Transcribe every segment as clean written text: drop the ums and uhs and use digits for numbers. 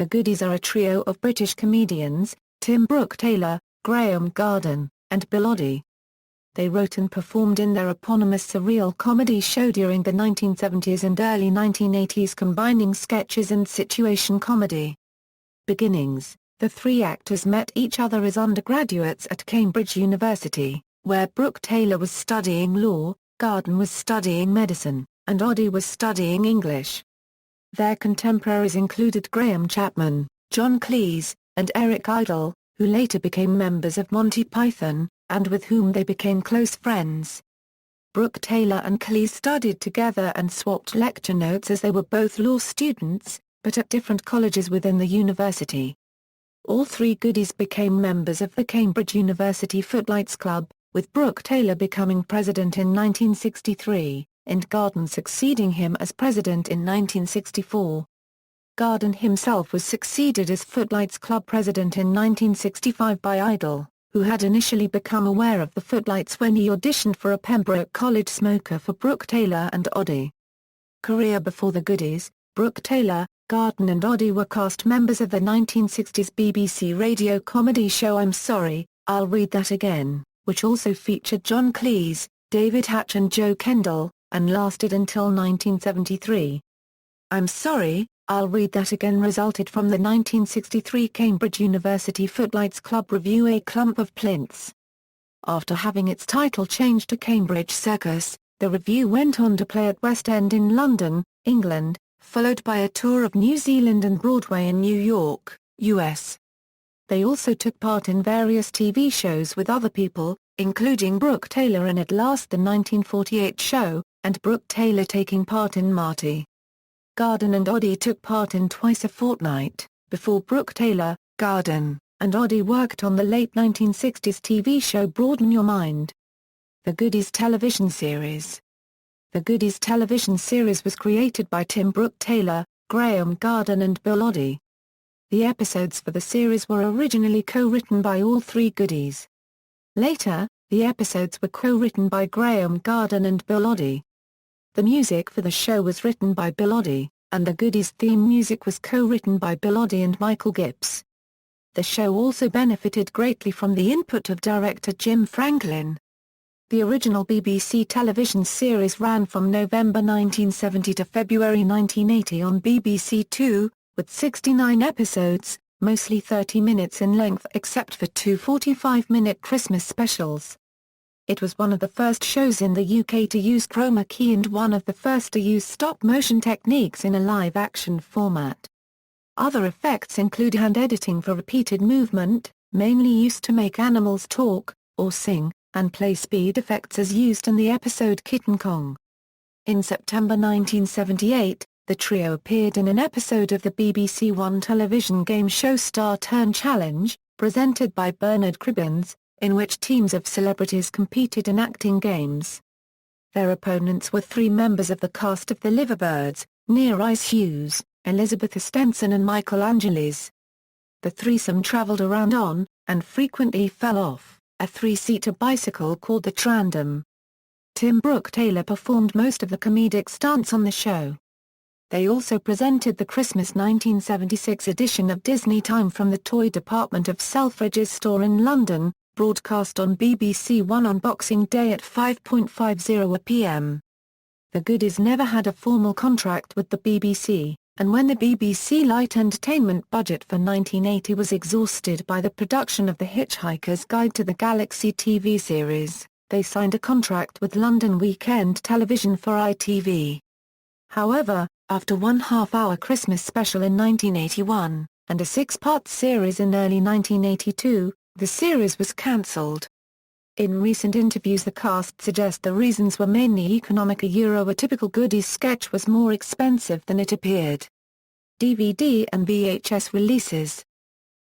The Goodies are a trio of British comedians, Tim Brooke-Taylor, Graeme Garden, and Bill Oddie. They wrote and performed in their eponymous surreal comedy show during the 1970s and early 1980s, combining sketches and situation comedy. Beginnings: the three actors met each other as undergraduates at Cambridge University, where Brooke-Taylor was studying law, Garden was studying medicine, and Oddie was studying English. Their contemporaries included Graham Chapman, John Cleese, and Eric Idle, who later became members of Monty Python, and with whom they became close friends. Brooke-Taylor and Cleese studied together and swapped lecture notes as they were both law students, but at different colleges within the university. All three Goodies became members of the Cambridge University Footlights Club, with Brooke-Taylor becoming president in 1963, and Garden succeeding him as president in 1964. Garden himself was succeeded as Footlights Club president in 1965 by Idle, who had initially become aware of the Footlights when he auditioned for a Pembroke College smoker for Brooke-Taylor and Oddie. Career before the Goodies: Brooke-Taylor, Garden and Oddie were cast members of the 1960s BBC radio comedy show I'm Sorry, I'll Read That Again, which also featured John Cleese, David Hatch and Joe Kendall, and lasted until 1973. I'm Sorry, I'll Read That Again resulted from the 1963 Cambridge University Footlights Club revue A Clump of Plinths. After having its title changed to Cambridge Circus, the revue went on to play at West End in London, England, followed by a tour of New Zealand and Broadway in New York, US. They also took part in various TV shows with other people, including Brooke-Taylor in At Last the 1948 show, and Brooke-Taylor taking part in Marty. Garden and Oddie took part in Twice a Fortnight, before Brooke-Taylor, Garden, and Oddie worked on the late 1960s TV show Broaden Your Mind. The Goodies television series. The Goodies television series was created by Tim Brooke-Taylor, Graeme Garden and Bill Oddie. The episodes for the series were originally co-written by all three Goodies. Later, the episodes were co-written by Graeme Garden and Bill Oddie. The music for the show was written by Bill Oddie, and the Goodies theme music was co-written by Bill Oddie and Michael Gibbs. The show also benefited greatly from the input of director Jim Franklin. The original BBC television series ran from November 1970 to February 1980 on BBC Two, with 69 episodes, mostly 30 minutes in length except for two 45-minute Christmas specials. It was one of the first shows in the UK to use chroma key and one of the first to use stop-motion techniques in a live-action format. Other effects include hand editing for repeated movement, mainly used to make animals talk, or sing, and play speed effects as used in the episode Kitten Kong. In September 1978, the trio appeared in an episode of the BBC One television game show Star Turn Challenge, presented by Bernard Cribbins, in which teams of celebrities competed in acting games. Their opponents were three members of the cast of The Liverbirds, Near Ice Hughes, Elizabeth Estenson and Michael Angelis. The threesome travelled around on, and frequently fell off, a three-seater bicycle called the Trandom. Tim Brooke-Taylor performed most of the comedic stunts on the show. They also presented the Christmas 1976 edition of Disney Time from the toy department of Selfridges store in London, broadcast on BBC One on Boxing Day at 5:50 p.m. The Goodies never had a formal contract with the BBC, and when the BBC Light Entertainment budget for 1980 was exhausted by the production of The Hitchhiker's Guide to the Galaxy TV series, they signed a contract with London Weekend Television for ITV. However, after one half-hour Christmas special in 1981, and a six-part series in early 1982, the series was cancelled. In recent interviews the cast suggest the reasons were mainly economic. A typical Goodies sketch was more expensive than it appeared. DVD and VHS releases.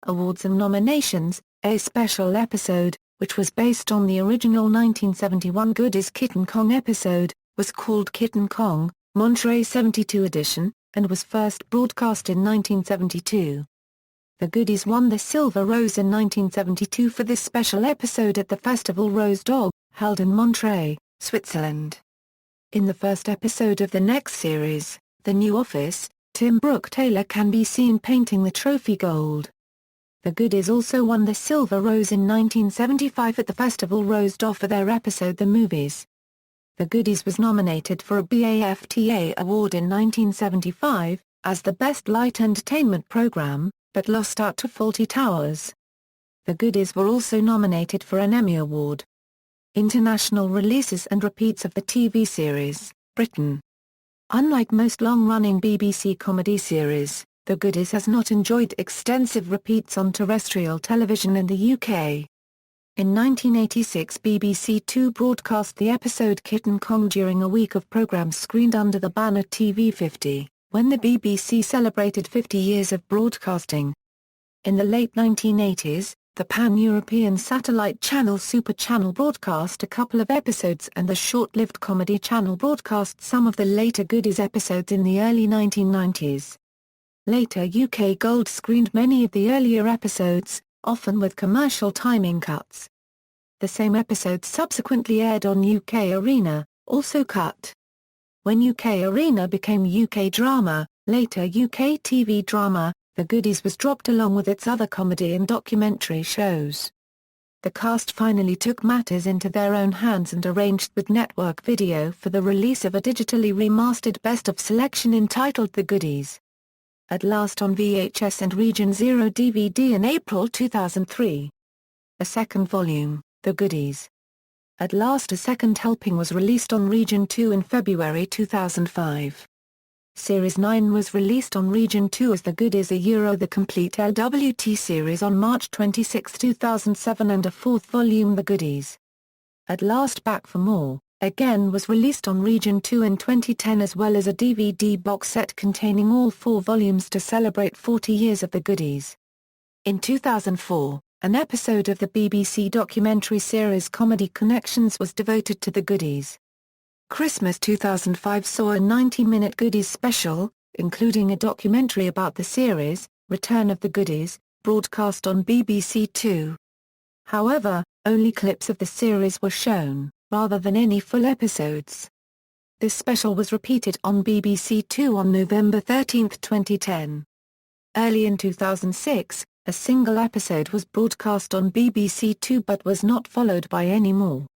Awards and nominations. A special episode, which was based on the original 1971 Goodies Kitten Kong episode, was called Kitten Kong, Monterey 72 edition, and was first broadcast in 1972. The Goodies won the Silver Rose in 1972 for this special episode at the festival Rose Dog, held in Montreux, Switzerland. In the first episode of the next series, The New Office, Tim Brooke-Taylor can be seen painting the trophy gold. The Goodies also won the Silver Rose in 1975 at the festival Rosed Off for their episode The Movies. The Goodies was nominated for a BAFTA award in 1975, as the Best Light Entertainment Program, but lost out to Fawlty Towers. The Goodies were also nominated for an Emmy Award. International releases and repeats of the TV series, Britain. Unlike most long-running BBC comedy series, The Goodies has not enjoyed extensive repeats on terrestrial television in the UK. In 1986 BBC Two broadcast the episode Kitten Kong during a week of programmes screened under the banner TV 50, when the BBC celebrated 50 years of broadcasting. In the late 1980s, the pan-European satellite channel Super Channel broadcast a couple of episodes and the short-lived Comedy Channel broadcast some of the later Goodies episodes in the early 1990s. Later UK Gold screened many of the earlier episodes, often with commercial timing cuts. The same episodes subsequently aired on UK Arena, also cut. When UK Arena became UK Drama, later UK TV Drama, The Goodies was dropped along with its other comedy and documentary shows. The cast finally took matters into their own hands and arranged with Network Video for the release of a digitally remastered best-of selection entitled The Goodies. At last on VHS and Region Zero DVD in April 2003. A second volume, The Goodies. At last a second helping was released on Region 2 in February 2005. Series 9 was released on Region 2 as The Goodies The Complete LWT series on March 26, 2007 and a fourth volume The Goodies. At Last Back for More, again was released on Region 2 in 2010 as well as a DVD box set containing all 4 volumes to celebrate 40 years of The Goodies. In 2004, an episode of the BBC documentary series Comedy Connections was devoted to The Goodies. Christmas 2005 saw a 90-minute Goodies special, including a documentary about the series, Return of the Goodies, broadcast on BBC Two. However, only clips of the series were shown, rather than any full episodes. This special was repeated on BBC Two on November 13, 2010. Early in 2006, a single episode was broadcast on BBC Two but was not followed by any more.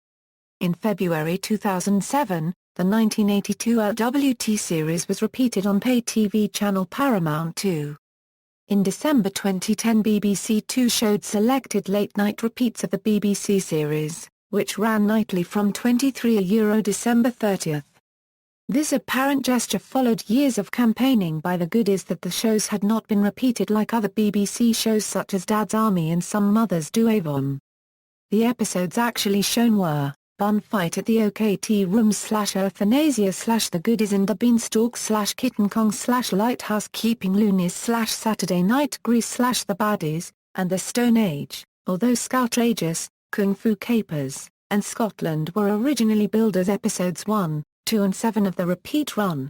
In February 2007, the 1982 LWT series was repeated on pay TV channel Paramount 2. In December 2010 BBC Two showed selected late-night repeats of the BBC series, which ran nightly from 23 December 30. This apparent gesture followed years of campaigning by the Goodies that the shows had not been repeated like other BBC shows such as Dad's Army and Some Mothers Do Avon. The episodes actually shown were Bun Fight at the OKT Room / Euthanasia / The Goodies and the Beanstalk / Kitten Kong / Lighthouse Keeping Loonies / Saturday Night Grease / The Baddies, and The Stone Age, although Scoutrageous, Kung Fu Capers, and Scotland were originally billed as episodes 1, 2 and 7 of the repeat run.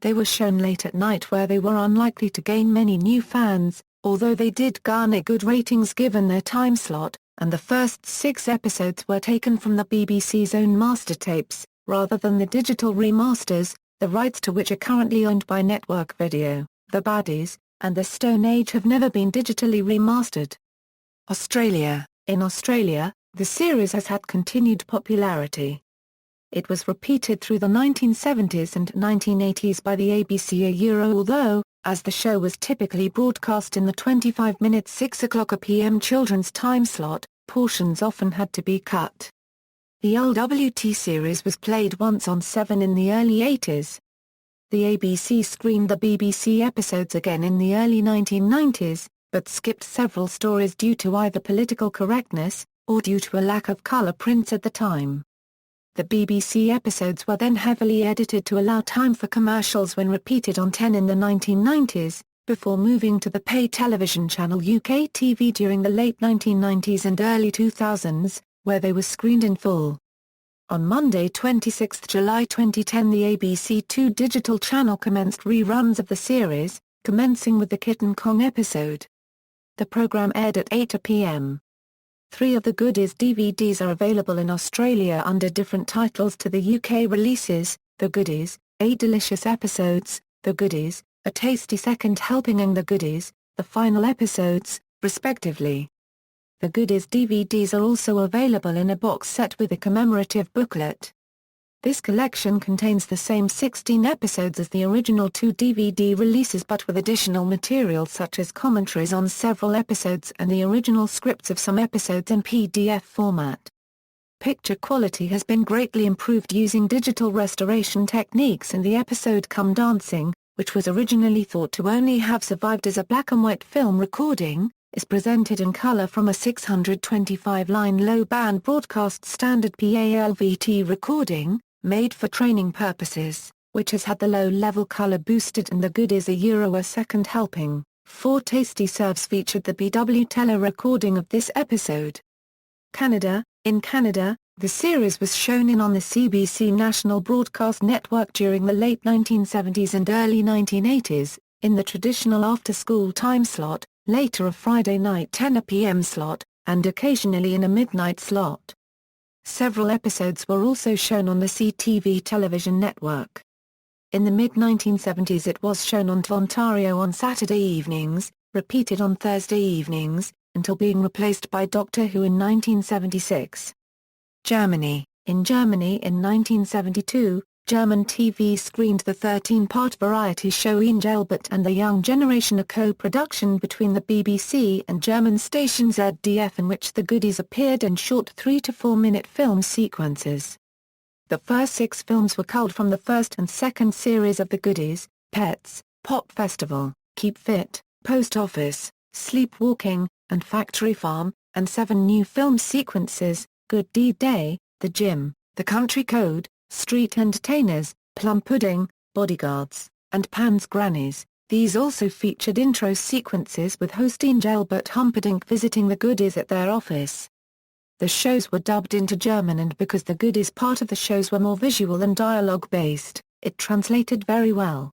They were shown late at night where they were unlikely to gain many new fans, although they did garner good ratings given their time slot, and the first 6 episodes were taken from the BBC's own master tapes, rather than the digital remasters, the rights to which are currently owned by Network Video. The Baddies, and The Stone Age have never been digitally remastered. Australia. In Australia, the series has had continued popularity. It was repeated through the 1970s and 1980s by the ABC although, as the show was typically broadcast in the 25-minute 6 p.m. children's time slot, portions often had to be cut. The LWT series was played once on 7 in the early 80s. The ABC screened the BBC episodes again in the early 1990s, but skipped several stories due to either political correctness, or due to a lack of colour prints at the time. The BBC episodes were then heavily edited to allow time for commercials when repeated on 10 in the 1990s, before moving to the pay television channel UK TV during the late 1990s and early 2000s, where they were screened in full. On Monday 26 July 2010 the ABC Two digital channel commenced reruns of the series, commencing with the Kitten Kong episode. The programme aired at 8 p.m. 3 of the Goodies DVDs are available in Australia under different titles to the UK releases, The Goodies, 8 Delicious Episodes, The Goodies, A Tasty Second Helping and The Goodies, the final episodes, respectively. The Goodies DVDs are also available in a box set with a commemorative booklet. This collection contains the same 16 episodes as the original 2 DVD releases but with additional material such as commentaries on several episodes and the original scripts of some episodes in PDF format. Picture quality has been greatly improved using digital restoration techniques, and the episode Come Dancing, which was originally thought to only have survived as a black and white film recording, is presented in color from a 625-line low-band broadcast standard PALVT recording, made for training purposes, which has had the low-level color boosted, and The Goodies a second helping. 4 Tasty Serves featured the BW recording of this episode. Canada. In Canada, the series was shown on the CBC National Broadcast Network during the late 1970s and early 1980s, in the traditional after-school time slot, later a Friday night 10 p.m. slot, and occasionally in a midnight slot. Several episodes were also shown on the CTV television network. In the mid-1970s it was shown on Ontario on Saturday evenings, repeated on Thursday evenings, until being replaced by Doctor Who in 1976. Germany. In Germany in 1972, German TV screened the 13-part variety show Engelbert and the Young Generation, a co-production between the BBC and German station ZDF, in which the Goodies appeared in short 3 to 4 minute film sequences. The first 6 films were culled from the first and second series of the Goodies: Pets, Pop Festival, Keep Fit, Post Office, Sleepwalking, and Factory Farm, and 7 new film sequences: Good Deed Day, The Gym, The Country Code, Street Entertainers, Plum Pudding, Bodyguards, and Pan's Grannies. These also featured intro sequences with host Engelbert Humperdinck visiting the Goodies at their office. The shows were dubbed into German, and because the Goodies part of the shows were more visual than dialogue-based, it translated very well.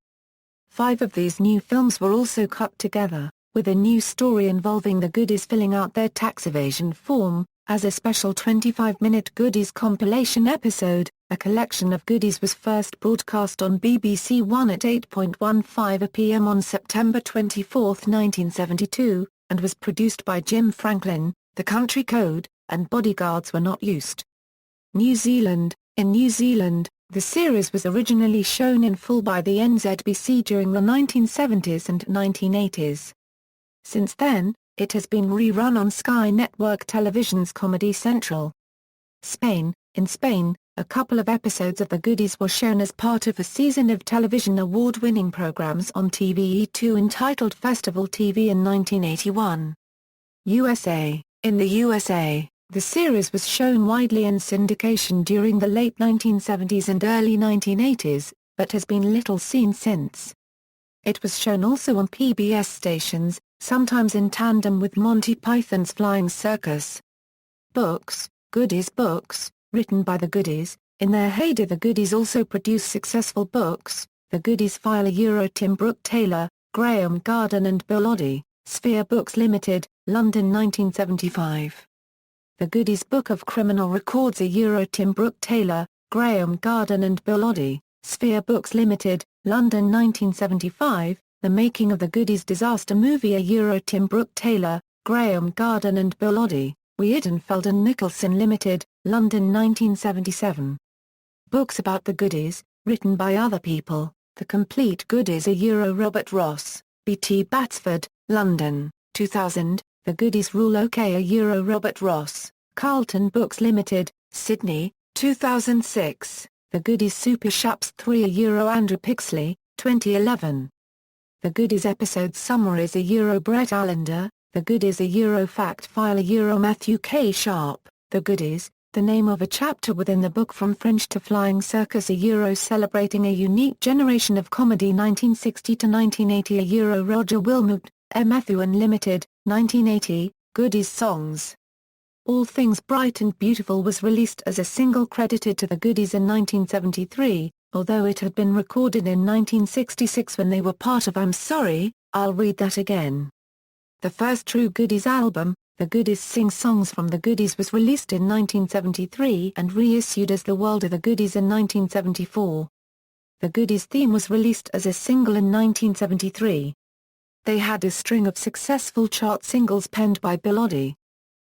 5 of these new films were also cut together, with a new story involving the Goodies filling out their tax evasion form, as a special 25-minute Goodies compilation episode. A collection of Goodies was first broadcast on BBC One at 8:15 p.m. on September 24, 1972, and was produced by Jim Franklin. The Country Code and Bodyguards were not used. New Zealand. In New Zealand, the series was originally shown in full by the NZBC during the 1970s and 1980s. Since then, it has been rerun on Sky Network Television's Comedy Central. Spain. In Spain, a couple of episodes of The Goodies were shown as part of a season of television award-winning programs on TVE2 entitled Festival TV in 1981. USA. In the USA, the series was shown widely in syndication during the late 1970s and early 1980s, but has been little seen since. It was shown also on PBS stations, sometimes in tandem with Monty Python's Flying Circus. Books. Goodies books, written by the Goodies. In their heyday the Goodies also produced successful books: The Goodies File Tim Brooke-Taylor, Graeme Garden and Bill Oddie, Sphere Books Limited, London 1975. The Goodies Book of Criminal Records Tim Brooke-Taylor, Graeme Garden and Bill Oddie, Sphere Books Limited, London 1975. The Making of the Goodies Disaster Movie Tim Brooke-Taylor, Graeme Garden and Bill Oddie, Weidenfeld and Nicholson Limited, London 1977. Books about the Goodies, written by other people: The Complete Goodies Robert Ross, B.T. Batsford, London, 2000. The Goodies Rule OK Robert Ross, Carlton Books Limited, Sydney, 2006. The Goodies Super Shops 3 Andrew Pixley, 2011. The Goodies Episode Summaries Brett Allender, The Goodies Fact File Matthew K. Sharp, The Goodies, the name of a chapter within the book From Fringe to Flying Circus celebrating a unique generation of comedy 1960 to 1980 Roger Wilmot, Matthew Unlimited, 1980, Goodies Songs. All Things Bright and Beautiful was released as a single credited to the Goodies in 1973, although it had been recorded in 1966 when they were part of I'm Sorry, I'll Read That Again. The first true Goodies album, The Goodies Sing Songs from the Goodies, was released in 1973 and reissued as The World of the Goodies in 1974. The Goodies theme was released as a single in 1973. They had a string of successful chart singles penned by Bill Oddie.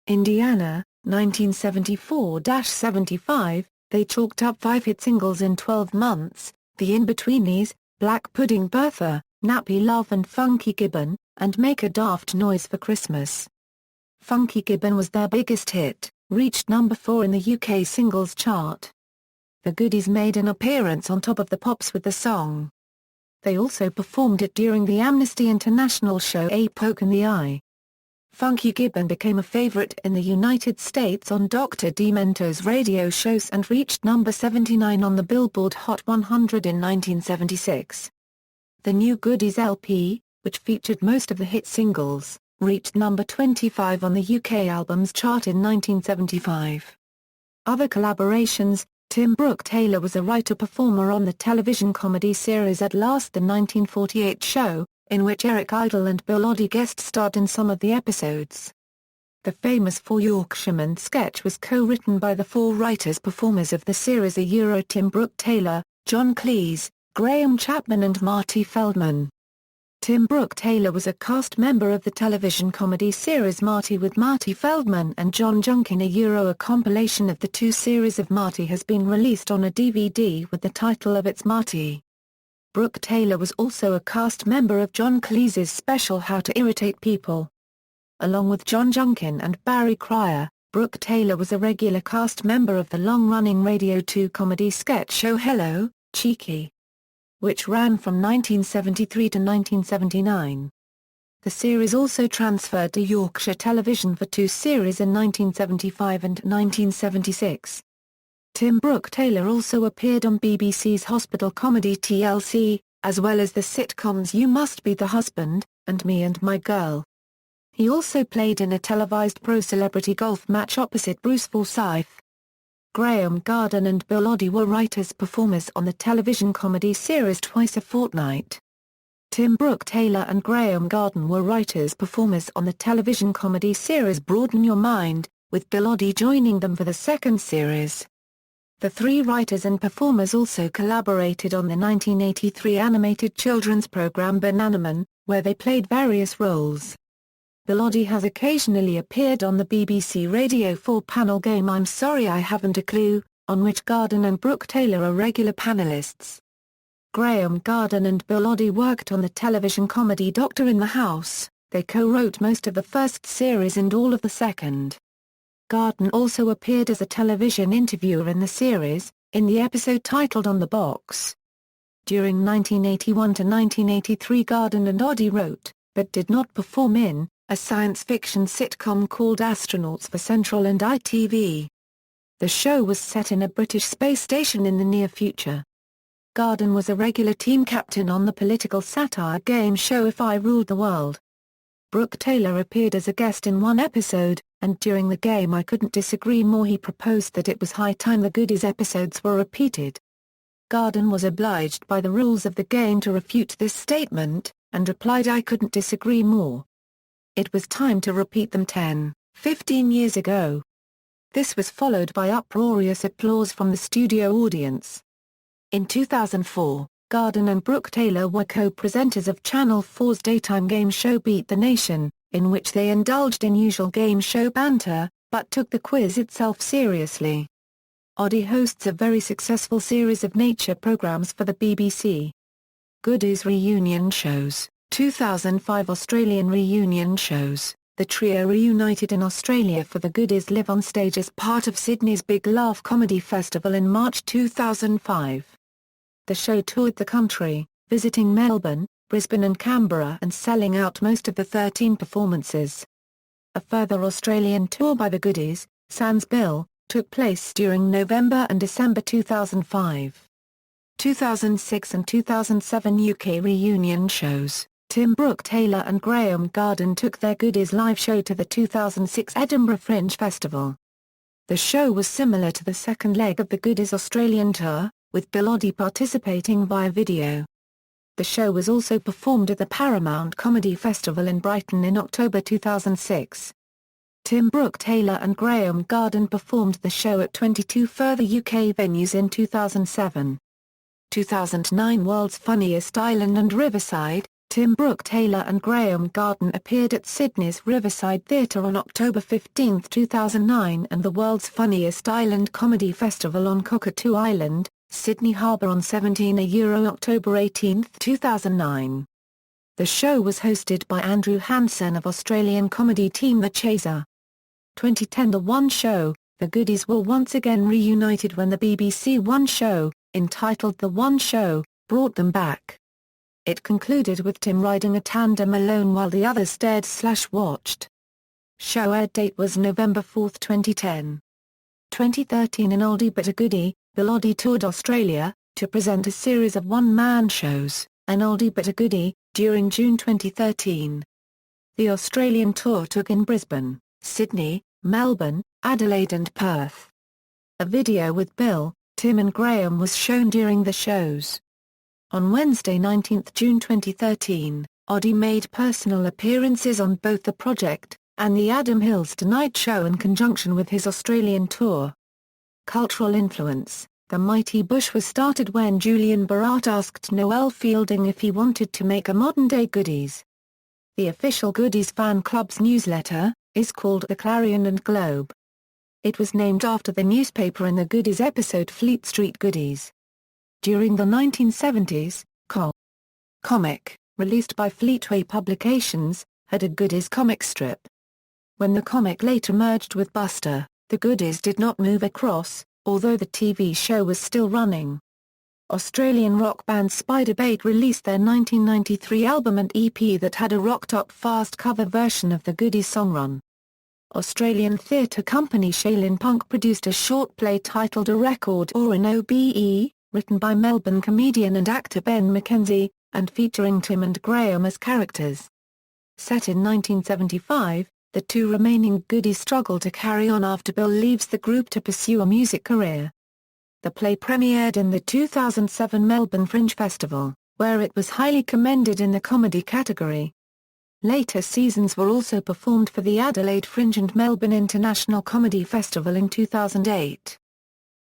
Indiana, 1974-75, they chalked up 5 hit singles in 12 months, The In-Betweenies, Black Pudding Bertha, Nappy Love and Funky Gibbon, and Make a Daft Noise for Christmas. Funky Gibbon was their biggest hit, reached number 4 in the UK singles chart. The Goodies made an appearance on Top of the Pops with the song. They also performed it during the Amnesty International show A Poke in the Eye. Funky Gibbon became a favorite in the United States on Dr. Demento's radio shows and reached number 79 on the Billboard Hot 100 in 1976. The New Goodies LP, which featured most of the hit singles, reached number 25 on the UK albums chart in 1975. Other collaborations: Tim Brooke-Taylor was a writer-performer on the television comedy series At Last, the 1948 show, in which Eric Idle and Bill Oddie guest-starred in some of the episodes. The famous Four Yorkshiremen sketch was co-written by the 4 writers-performers of the series: Tim Brooke-Taylor, John Cleese, Graham Chapman and Marty Feldman. Tim Brooke-Taylor was a cast member of the television comedy series Marty with Marty Feldman and John Junkin. A compilation of the 2 series of Marty has been released on a DVD with the title of It's Marty. Brooke-Taylor was also a cast member of John Cleese's special How to Irritate People. Along with John Junkin and Barry Cryer, Brooke-Taylor was a regular cast member of the long-running Radio 2 comedy sketch show Hello, Cheeky, which ran from 1973 to 1979. The series also transferred to Yorkshire Television for 2 series in 1975 and 1976. Tim Brooke-Taylor also appeared on BBC's hospital comedy TLC, as well as the sitcoms You Must Be the Husband, and Me and My Girl. He also played in a televised pro-celebrity golf match opposite Bruce Forsyth. Graeme Garden and Bill Oddie were writers-performers on the television comedy series Twice a Fortnight. Tim Brooke-Taylor and Graeme Garden were writers-performers on the television comedy series Broaden Your Mind, with Bill Oddie joining them for the second series. The 3 writers and performers also collaborated on the 1983 animated children's program Bananaman, where they played various roles. Bill Oddie has occasionally appeared on the BBC Radio 4 panel game I'm Sorry I Haven't a Clue, on which Garden and Brooke-Taylor are regular panellists. Graeme Garden and Bill Oddie worked on the television comedy Doctor in the House. They co-wrote most of the first series and all of the second. Garden also appeared as a television interviewer in the series, in the episode titled On the Box. During 1981 to 1983, Garden and Oddie wrote, but did not perform in, a science fiction sitcom called Astronauts for Central and ITV. The show was set in a British space station in the near future. Garden was a regular team captain on the political satire game show If I Ruled the World. Brooke-Taylor appeared as a guest in one episode, and during the game I Couldn't Disagree More he proposed that it was high time the Goodies episodes were repeated. Garden was obliged by the rules of the game to refute this statement, and replied I couldn't disagree more. It was time to repeat them 10, 15 years ago. This was followed by uproarious applause from the studio audience. In 2004, Garden and Brooke-Taylor were co-presenters of Channel 4's daytime game show Beat the Nation, in which they indulged in usual game show banter, but took the quiz itself seriously. Oddie hosts a very successful series of nature programs for the BBC. Goodies reunion shows. 2005 Australian reunion shows. The trio reunited in Australia for the Goodies Live on Stage as part of Sydney's Big Laugh Comedy Festival in March 2005. The show toured the country, visiting Melbourne, Brisbane and Canberra and selling out most of the 13 performances. A further Australian tour by the Goodies, Sans Bill, took place during November and December 2005. 2006 and 2007 UK reunion shows. Tim Brooke-Taylor and Graeme Garden took their Goodies live show to the 2006 Edinburgh Fringe Festival. The show was similar to the second leg of the Goodies Australian tour, with Bill Oddie participating via video. The show was also performed at the Paramount Comedy Festival in Brighton in October 2006. Tim Brooke-Taylor and Graeme Garden performed the show at 22 further UK venues in 2007. 2009 World's Funniest Island and Riverside, Tim Brooke-Taylor and Graeme Garden appeared at Sydney's Riverside Theatre on October 15, 2009 and the World's Funniest Island Comedy Festival on Cockatoo Island, Sydney Harbour on 17 October 18, 2009. The show was hosted by Andrew Hansen of Australian comedy team The Chaser. 2010 The One Show, the Goodies were once again reunited when the BBC One Show, entitled The One Show, brought them back. It concluded with Tim riding a tandem alone while the others stared/watched. Show air date was November 4, 2010. 2013 An Oldie But a Goodie, Bill Oddie toured Australia, to present a series of one-man shows, An Oldie But a Goodie, during June 2013. The Australian tour took in Brisbane, Sydney, Melbourne, Adelaide and Perth. A video with Bill, Tim and Graeme was shown during the shows. On Wednesday 19 June 2013, Oddie made personal appearances on both The Project, and The Adam Hills Tonight Show in conjunction with his Australian tour. Cultural influence. The Mighty Bush was started when Julian Barat asked Noel Fielding if he wanted to make a modern-day Goodies. The official Goodies fan club's newsletter is called The Clarion and Globe. It was named after the newspaper in the Goodies episode Fleet Street Goodies. During the 1970s, Comic, released by Fleetway Publications, had a Goodies comic strip. When the comic later merged with Buster, the Goodies did not move across, although the TV show was still running. Australian rock band Spiderbait released their 1993 album and EP that had a rocked-up fast cover version of the Goodies song Run. Australian theatre company Shaolin Punk produced a short play titled A Record or an OBE, written by Melbourne comedian and actor Ben McKenzie, and featuring Tim and Graeme as characters. Set in 1975, the two remaining Goodies struggle to carry on after Bill leaves the group to pursue a music career. The play premiered in the 2007 Melbourne Fringe Festival, where it was highly commended in the comedy category. Later seasons were also performed for the Adelaide Fringe and Melbourne International Comedy Festival in 2008.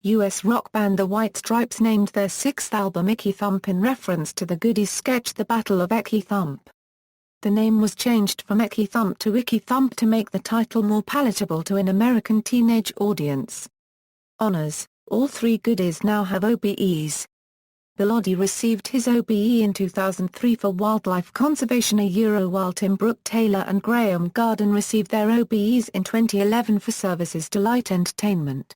US rock band The White Stripes named their sixth album Icky Thump in reference to the Goodies sketch The Battle of Icky Thump. The name was changed from Icky Thump to Icky Thump to make the title more palatable to an American teenage audience. Honours. All three Goodies now have OBEs. Bill Oddie received his OBE in 2003 for wildlife conservation while Tim Brooke-Taylor and Graeme Garden received their OBEs in 2011 for services to light entertainment.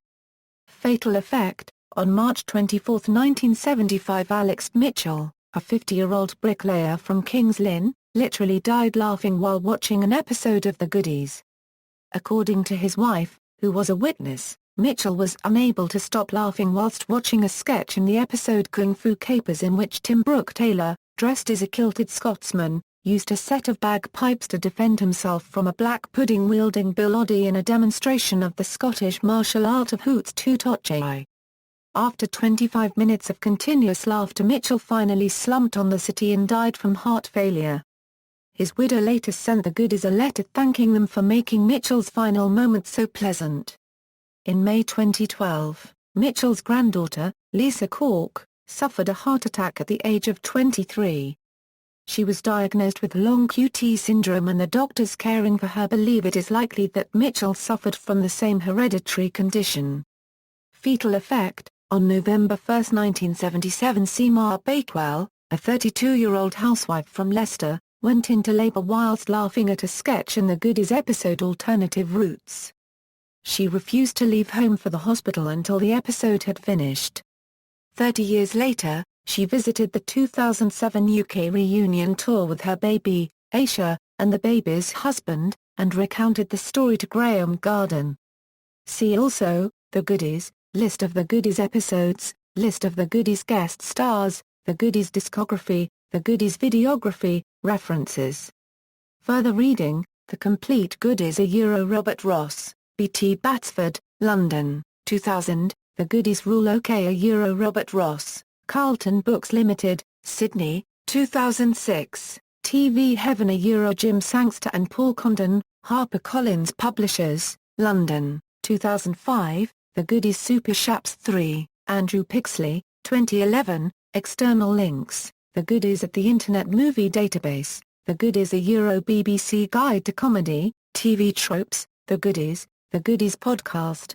Fatal Effect. On March 24, 1975 Alex Mitchell, a 50-year-old bricklayer from Kings Lynn, literally died laughing while watching an episode of The Goodies. According to his wife, who was a witness, Mitchell was unable to stop laughing whilst watching a sketch in the episode Kung Fu Capers in which Tim Brooke-Taylor, dressed as a kilted Scotsman, used a set of bagpipes to defend himself from a black pudding-wielding Bill Oddie in a demonstration of the Scottish martial art of Hoots Toototchai. After 25 minutes of continuous laughter Mitchell finally slumped on the settee and died from heart failure. His widow later sent the Goodies a letter thanking them for making Mitchell's final moments so pleasant. In May 2012, Mitchell's granddaughter, Lisa Cork, suffered a heart attack at the age of 23. She was diagnosed with long QT syndrome and the doctors caring for her believe it is likely that Mitchell suffered from the same hereditary condition. Fetal Effect. On November 1, 1977 Seymour Bakewell, a 32-year-old housewife from Leicester, went into labor whilst laughing at a sketch in the Goodies episode Alternative Routes. She refused to leave home for the hospital until the episode had finished. 30 years later, she visited the 2007 UK reunion tour with her baby, Aisha, and the baby's husband, and recounted the story to Graeme Garden. See also, The Goodies, List of the Goodies episodes, List of the Goodies guest stars, The Goodies discography, The Goodies videography, references. Further reading, The Complete Goodies Robert Ross, B.T. Batsford, London, 2000, The Goodies Rule OK Robert Ross, Carlton Books Limited, Sydney, 2006, TV Heaven Jim Sangster and Paul Condon, HarperCollins Publishers, London, 2005, The Goodies Super Shaps 3, Andrew Pixley, 2011, External links: The Goodies at the Internet Movie Database, The Goodies, a Euro-BBC Guide to Comedy, TV Tropes, The Goodies podcast,